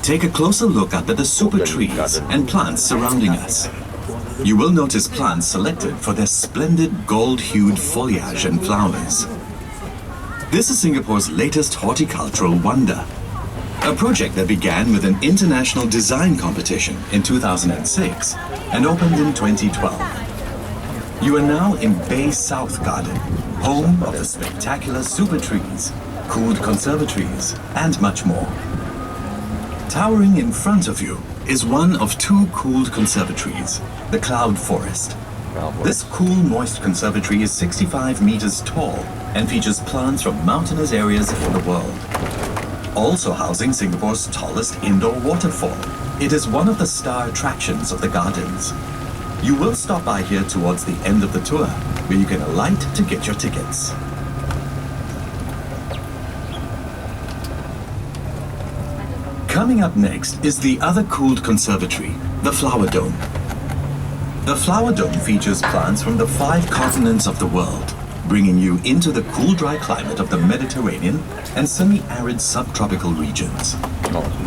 Take a closer look up at the super trees and plants surrounding us. You will notice plants selected for their splendid gold-hued foliage and flowers. This is Singapore's latest horticultural wonder, a project that began with an international design competition in 2006 and opened in 2012. You are now in Bay South Garden, home of the spectacular super trees, cooled conservatories, and much more. Towering in front of you is one of two cooled conservatories, the Cloud Forest. This cool, moist conservatory is 65 meters tall and features plants from mountainous areas in the world. Also housing Singapore's tallest indoor waterfall, it is one of the star attractions of the gardens. You will stop by here towards the end of the tour, where you can alight to get your tickets. Coming up next is the other cooled conservatory, the Flower Dome. The Flower Dome features plants from the 5 continents of the world, bringing you into the cool, dry climate of the Mediterranean and semi-arid subtropical regions.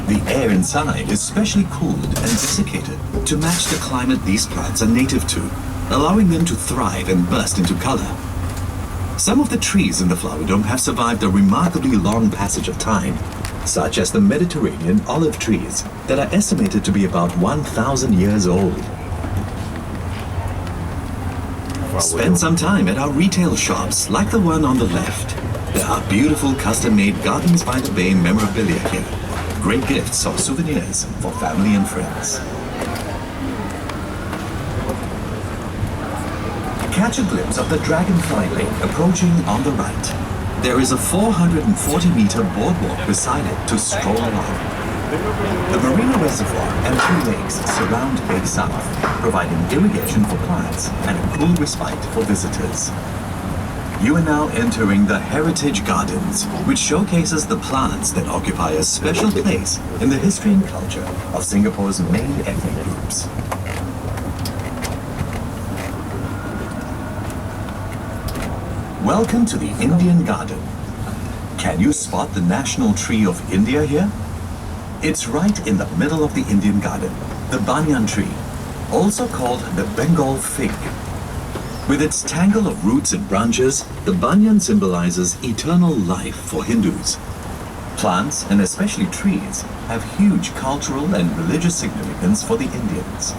The air inside is specially cooled and desiccated to match the climate these plants are native to, allowing them to thrive and burst into color. Some of the trees in the Flower Dome have survived a remarkably long passage of time, such as the Mediterranean olive trees that are estimated to be about 1,000 years old. Spend some time at our retail shops, like the one on the left. There are beautiful custom-made Gardens by the Bay memorabilia here. Great gifts or souvenirs for family and friends. Catch a glimpse of the Dragonfly Lake approaching on the right. There is a 440-meter boardwalk beside it to stroll along. The Marina Reservoir and 2 lakes surround Bay South, providing irrigation for plants and a cool respite for visitors. You are now entering the Heritage Gardens, which showcases the plants that occupy a special place in the history and culture of Singapore's main ethnic groups. Welcome to the Indian Garden. Can you spot the national tree of India here? It's right in the middle of the Indian Garden, the banyan tree, also called the Bengal fig. With its tangle of roots and branches, the banyan symbolizes eternal life for Hindus. Plants, and especially trees, have huge cultural and religious significance for the Indians.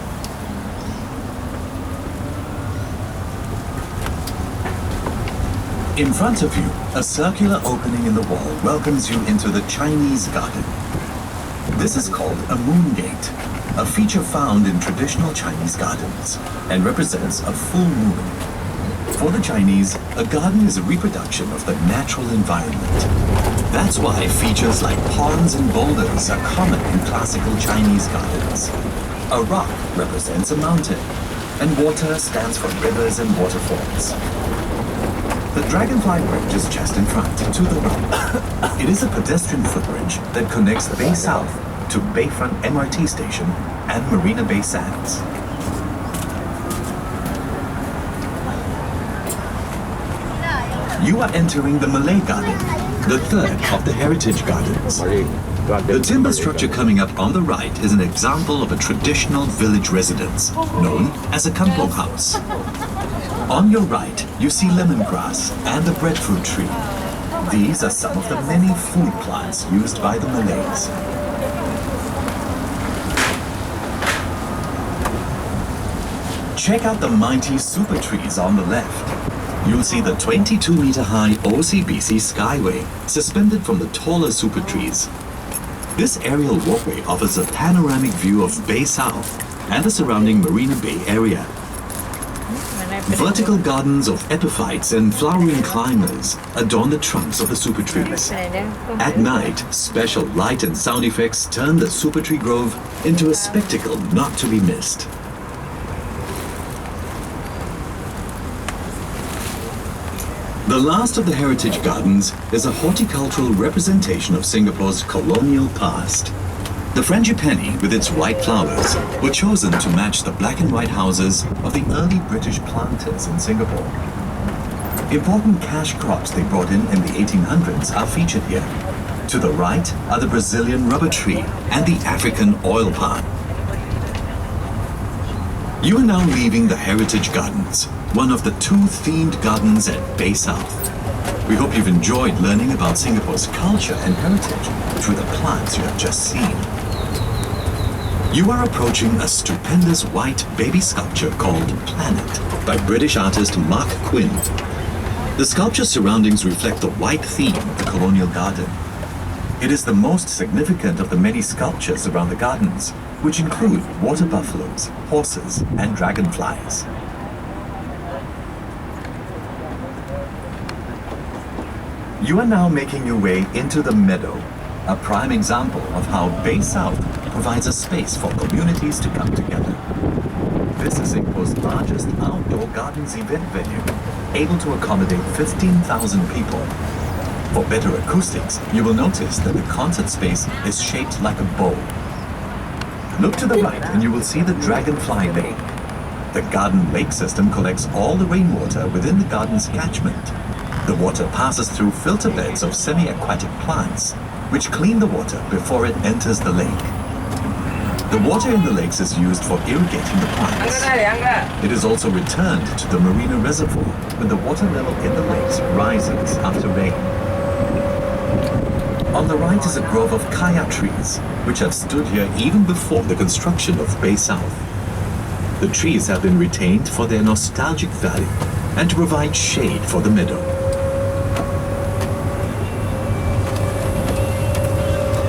In front of you, a circular opening in the wall welcomes you into the Chinese garden. This is called a moon gate, a feature found in traditional Chinese gardens, and represents a full moon. For the Chinese, a garden is a reproduction of the natural environment. That's why features like ponds and boulders are common in classical Chinese gardens. A rock represents a mountain, and water stands for rivers and waterfalls. The Dragonfly Bridge is just in front, to the right. It is a pedestrian footbridge that connects Bay South to Bayfront MRT station and Marina Bay Sands. You are entering the Malay Garden, the third of the Heritage Gardens. The timber structure coming up on the right is an example of a traditional village residence, known as a kampong house. On your right, you see lemongrass and the breadfruit tree. These are some of the many food plants used by the Malays. Check out the mighty super trees on the left. You'll see the 22-meter-high OCBC Skyway suspended from the taller super trees. This aerial walkway offers a panoramic view of Bay South and the surrounding Marina Bay area. Vertical gardens of epiphytes and flowering climbers adorn the trunks of the super trees. At night, special light and sound effects turn the super tree grove into a spectacle not to be missed. The last of the Heritage Gardens is a horticultural representation of Singapore's colonial past. The frangipani, with its white flowers, were chosen to match the black and white houses of the early British planters in Singapore. Important cash crops they brought in the 1800s are featured here. To the right are the Brazilian rubber tree and the African oil palm. You are now leaving the Heritage Gardens, one of the 2 themed gardens at Bay South. We hope you've enjoyed learning about Singapore's culture and heritage through the plants you have just seen. You are approaching a stupendous white baby sculpture called Planet by British artist Mark Quinn. The sculpture's surroundings reflect the white theme of the colonial garden. It is the most significant of the many sculptures around the gardens, which include water buffaloes, horses, and dragonflies. You are now making your way into the meadow, a prime example of how Bay South provides a space for communities to come together. This is Singapore's largest outdoor gardens event venue, able to accommodate 15,000 people. For better acoustics, you will notice that the concert space is shaped like a bow. Look to the right and you will see the Dragonfly Lake. The garden lake system collects all the rainwater within the garden's catchment. The water passes through filter beds of semi-aquatic plants, which clean the water before it enters the lake. The water in the lakes is used for irrigating the plants. It is also returned to the Marina Reservoir when the water level in the lakes rises after rain. On the right is a grove of kaya trees, which have stood here even before the construction of Bay South. The trees have been retained for their nostalgic value and to provide shade for the meadow.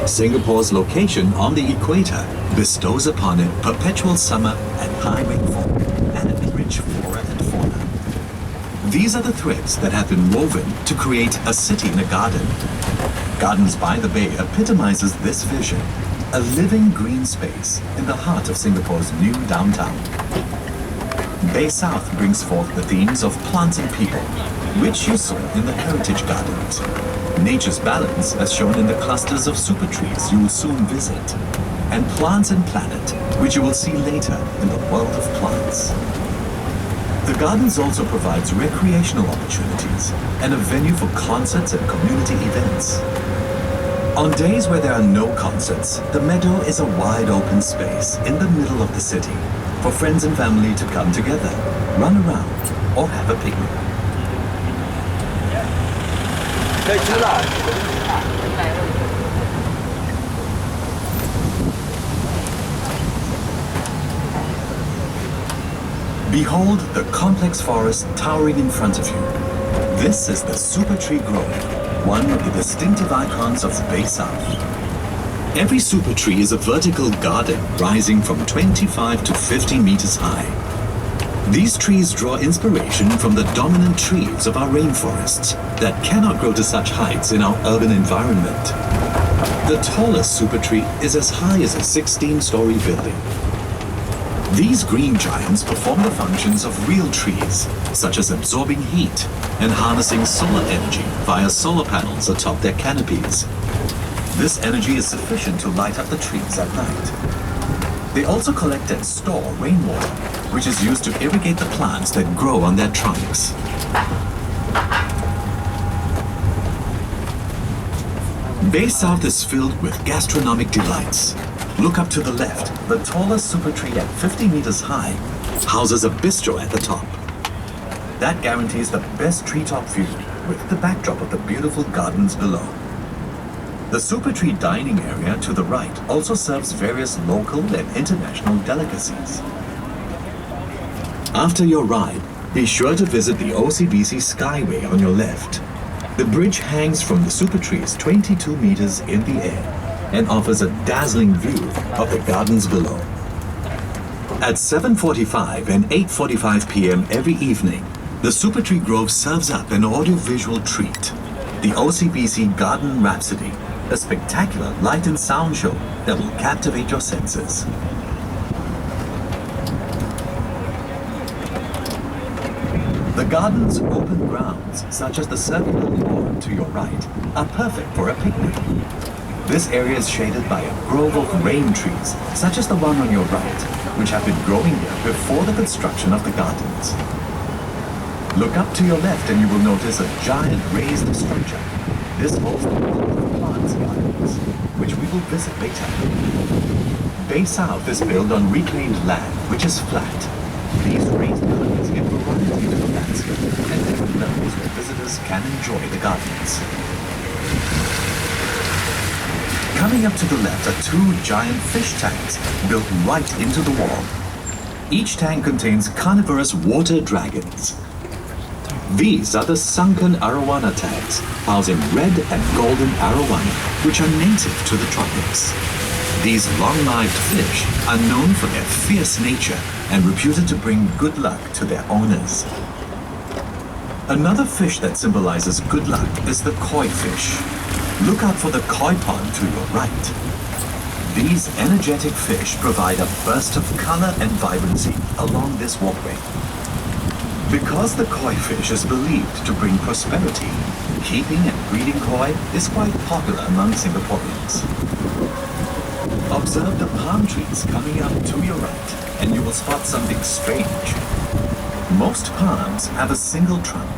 Singapore's location on the equator bestows upon it perpetual summer and high rainfall and rich flora and fauna. These are the threads that have been woven to create a city in a garden. Gardens by the Bay epitomizes this vision, a living green space in the heart of Singapore's new downtown. Bay South brings forth the themes of plants and people, which you saw in the Heritage Gardens. Nature's balance as shown in the clusters of super trees you will soon visit, and Plants and Planet, which you will see later in the world of plants. The gardens also provides recreational opportunities and a venue for concerts and community events. On days where there are no concerts, the meadow is a wide open space in the middle of the city for friends and family to come together, run around, or have a picnic. Behold the complex forest towering in front of you. This is the Super Tree Grove, one of the distinctive icons of Bay South. Every super tree is a vertical garden rising from 25 to 50 meters high. These trees draw inspiration from the dominant trees of our rainforests that cannot grow to such heights in our urban environment. The tallest super tree is as high as a 16-story building. These green giants perform the functions of real trees, such as absorbing heat and harnessing solar energy via solar panels atop their canopies. This energy is sufficient to light up the trees at night. They also collect and store rainwater, which is used to irrigate the plants that grow on their trunks. Bay South is filled with gastronomic delights. Look up to the left. The tallest super tree at 50 meters high houses a bistro at the top. That guarantees the best treetop view with the backdrop of the beautiful gardens below. The Super Tree dining area to the right also serves various local and international delicacies. After your ride, be sure to visit the OCBC Skyway on your left. The bridge hangs from the Super Trees 22 meters in the air and offers a dazzling view of the gardens below. At 7:45 and 8:45 p.m. every evening, the Super Tree Grove serves up an audiovisual treat, the OCBC Garden Rhapsody, a spectacular light and sound show that will captivate your senses. The garden's open grounds, such as the circular lawn to your right, are perfect for a picnic. This area is shaded by a grove of rain trees, such as the one on your right, which have been growing here before the construction of the gardens. Look up to your left and you will notice a giant raised structure. This holds the Plants Gardens, which we will visit later. Bay South is built on reclaimed land, which is flat. These raised gardens give variety to the landscape and different levels where visitors can enjoy the gardens. Coming up to the left are two giant fish tanks built right into the wall. Each tank contains carnivorous water dragons. These are the sunken arowana tanks, housing red and golden arowana, which are native to the tropics. These long-lived fish are known for their fierce nature and reputed to bring good luck to their owners. Another fish that symbolizes good luck is the koi fish. Look out for the koi pond to your right. These energetic fish provide a burst of color and vibrancy along this walkway. Because the koi fish is believed to bring prosperity, keeping and breeding koi is quite popular among Singaporeans. Observe the palm trees coming up to your right, and you will spot something strange. Most palms have a single trunk,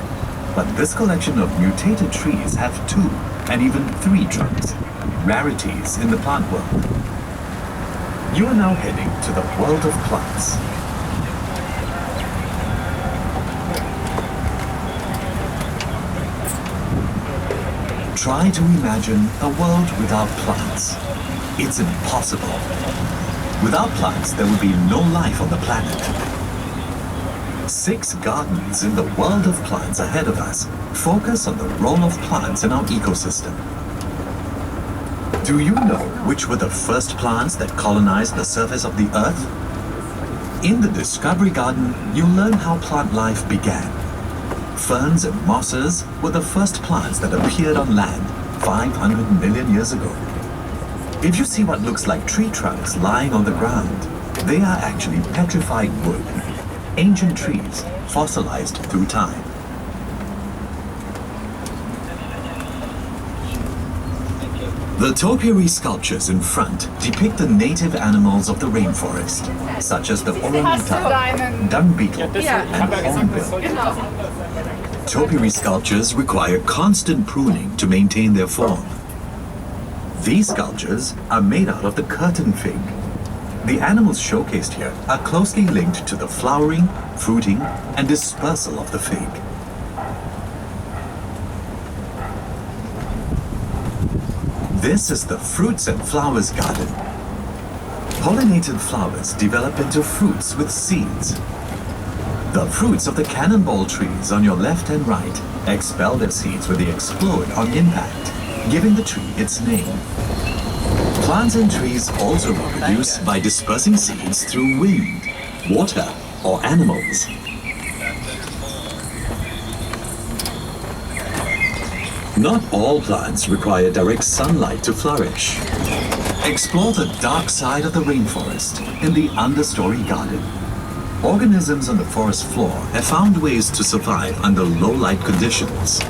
but this collection of mutated trees have 2 and even 3 trunks, rarities in the plant world. You are now heading to the world of plants. Try to imagine a world without plants. It's impossible. Without plants, there will be no life on the planet. 6 gardens in the world of plants ahead of us focus on the role of plants in our ecosystem. Do you know which were the first plants that colonized the surface of the Earth? In the Discovery Garden, you learn how plant life began. Ferns and mosses were the first plants that appeared on land 500 million years ago. If you see what looks like tree trunks lying on the ground, they are actually petrified wood, ancient trees fossilized through time. The topiary sculptures in front depict the native animals of the rainforest, such as the orangutan, dung beetle, and hornbill. Topiary sculptures require constant pruning to maintain their form. These sculptures are made out of the curtain fig. The animals showcased here are closely linked to the flowering, fruiting, and dispersal of the fig. This is the Fruits and Flowers Garden. Pollinated flowers develop into fruits with seeds. The fruits of the cannonball trees on your left and right expel their seeds when they explode on impact, giving the tree its name. Plants and trees also reproduce by dispersing seeds through wind, water, or animals. Not all plants require direct sunlight to flourish. Explore the dark side of the rainforest in the understory garden. Organisms on the forest floor have found ways to survive under low light conditions.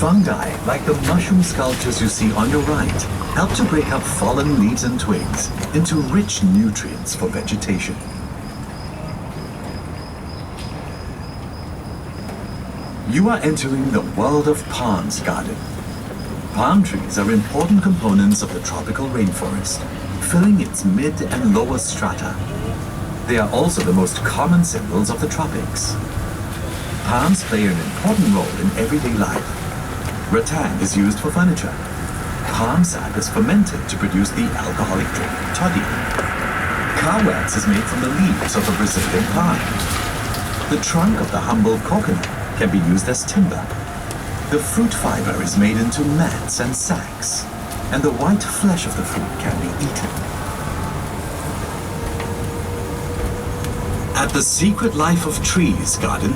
Fungi, like the mushroom sculptures you see on your right, help to break up fallen leaves and twigs into rich nutrients for vegetation. You are entering the world of Palms Garden. Palm trees are important components of the tropical rainforest, filling its mid and lower strata. They are also the most common symbols of the tropics. Palms play an important role in everyday life. Rattan is used for furniture. Palm sap is fermented to produce the alcoholic drink toddy. Car wax is made from the leaves of the Brazilian pine. The trunk of the humble coconut can be used as timber. The fruit fiber is made into mats and sacks, and the white flesh of the fruit can be eaten. At the Secret Life of Trees Garden,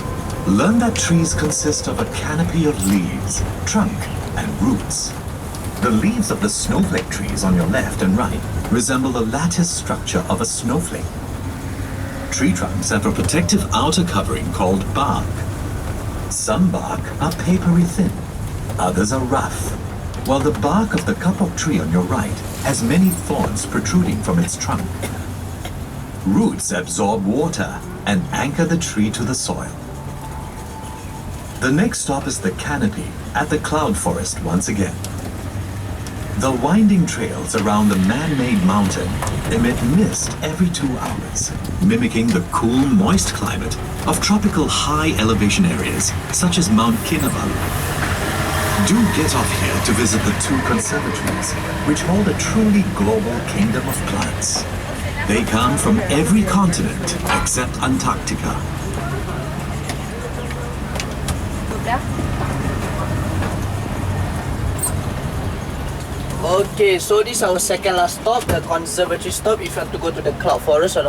learn that trees consist of a canopy of leaves, trunk, and roots. The leaves of the snowflake trees on your left and right resemble the lattice structure of a snowflake. Tree trunks have a protective outer covering called bark. Some bark are papery thin, others are rough, while the bark of the kapok tree on your right has many thorns protruding from its trunk. Roots absorb water and anchor the tree to the soil. The next stop is the canopy at the cloud forest once again. The winding trails around the man-made mountain emit mist every 2 hours, mimicking the cool, moist climate of tropical high-elevation areas such as Mount Kinabalu. Do get off here to visit the 2 conservatories, which hold a truly global kingdom of plants. They come from every continent except Antarctica. Okay, so this is our second last stop, the conservatory stop. If you have to go to the cloud forest or the